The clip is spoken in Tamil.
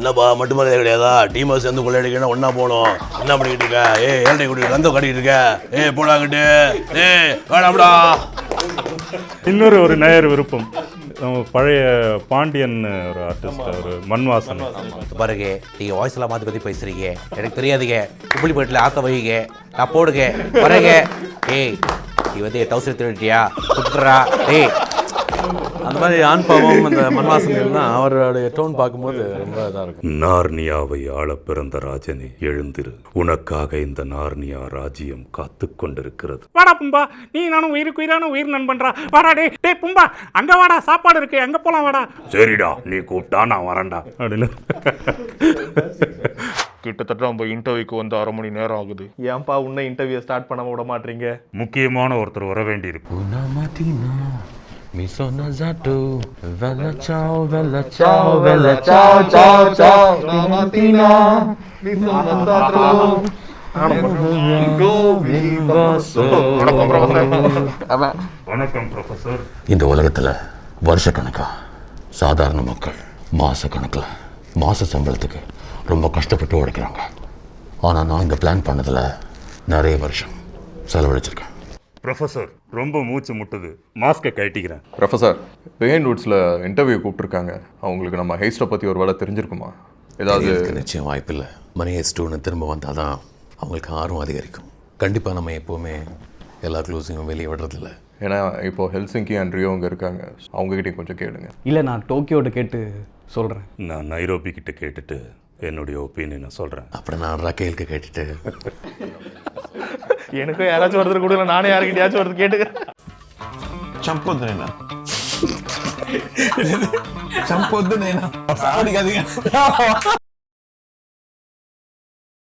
என்னப்பா மட்டும் மரியாதை கிடையாதா? டீமை சேர்ந்து கொள்ளையடிக்கணும், ஒன்னா போகணும். என்ன பண்ணிக்கிட்டு இருக்க? ஏழை குடி ரந்தம் கட்டிக்கிட்டு இருக்க? போடாங்கிட்டு வேணாம்டா. இன்னொரு ஒரு நேயர் விருப்பம், பழைய பாண்டியன் ஒரு ஆர்டிஸ்ட், ஒரு மண்வாசன். பாருங்க, நீங்க வாய்ஸ் எல்லாம் மாற்றி பற்றி பேசுறீங்க, எனக்கு தெரியாதுங்க. உப்புளிப்பேட்டில் ஆத்த வைங்க, நான் போடுங்க வரேங்க. நீ வந்து டவுசர் திருட்டியா குத்துறா? அந்த மாதிரி ஆண் பாவம் அந்த மண்வாசனைகள் தான் அவருடைய டோன் பார்க்கும்போது ரொம்ப இதாக இருக்கும். நார்னியாவை ஆள பிறந்த ராஜனே எழுந்திரு, உனக்காக இந்த நார்னியா ராஜ்யம் காத்து கொண்டிருக்கிறது. வாடா பும்பா, நீ நானும் உயிருக்கு உயிரான உயிர் நண்பன்றா. வாடா டே பும்பா, அங்க வாடா, சாப்பாடு இருக்கு, அங்க போலாம் வாடா. சரிடா, நீ கூப்பிட்டா நான் வரேன்டா அப்படின்னு. கிட்டத்தட்ட நம்ம இன்டர்வியூக்கு வந்து 1/2 மணி நேரம் ஆகுது. ஏன்பா உன்னை இன்டர்வியூ ஸ்டார்ட் பண்ண விட மாட்டீங்க? முக்கியமான ஒருத்தர் வர வேண்டியிருக்கு. வணக்கம் ப்ரொஃபசர். இந்த உலகத்தில் வருஷக்கணக்கா சாதாரண மக்கள் மாச கணக்கில் மாச சம்பளத்துக்கு ரொம்ப கஷ்டப்பட்டு உழைக்கிறாங்க. ஆனால் நான் இந்த பிளான் பண்ணதில் நிறைய வருஷம் செலவழிச்சிருக்கேன். ப்ரொஃபசர், ரொம்ப மூச்சு முட்டுது, மாஸ்கை கட்டிக்கிறேன். ப்ரொஃபஸர், பிஹைண்ட் வுட்ஸில் இன்டர்வியூ கூப்பிட்ருக்காங்க. அவங்களுக்கு நம்ம ஹெய்ஸ்ட்டை பற்றி ஒரு வேலை தெரிஞ்சிருக்குமா? ஏதாவது நிச்சயம் வாய்ப்பில்லை. மணி ஹெய்ஸ்ட்னு திரும்ப வந்தால் தான் அவங்களுக்கு ஆர்வம் அதிகரிக்கும். கண்டிப்பாக நம்ம எப்போவுமே எல்லா க்ளூஸையும் வெளியே விடுறதில்ல. ஏன்னா இப்போது ஹெல்சிங்கி அண்ட் ரியோ அங்கே இருக்காங்க, அவங்ககிட்டயும் கொஞ்சம் கேளுங்க. இல்லை, நான் டோக்கியோட்ட கேட்டு சொல்கிறேன். நான் நைரோபி கிட்ட கேட்டுட்டு என்னுடைய ஒப்பீனியனை சொல்கிறேன். அப்புறம் நான் ரக்கேலுக்கு கேட்டுட்டு எனக்கும் யாராச்சும் ஒருத்தர் கொடுக்கல, நானே யாருக்கிட்டையாச்சும் ஒருத்தர் கேட்டுக்கிறேன். சம்பொத்து நேனா சாப்பிடாதீங்க.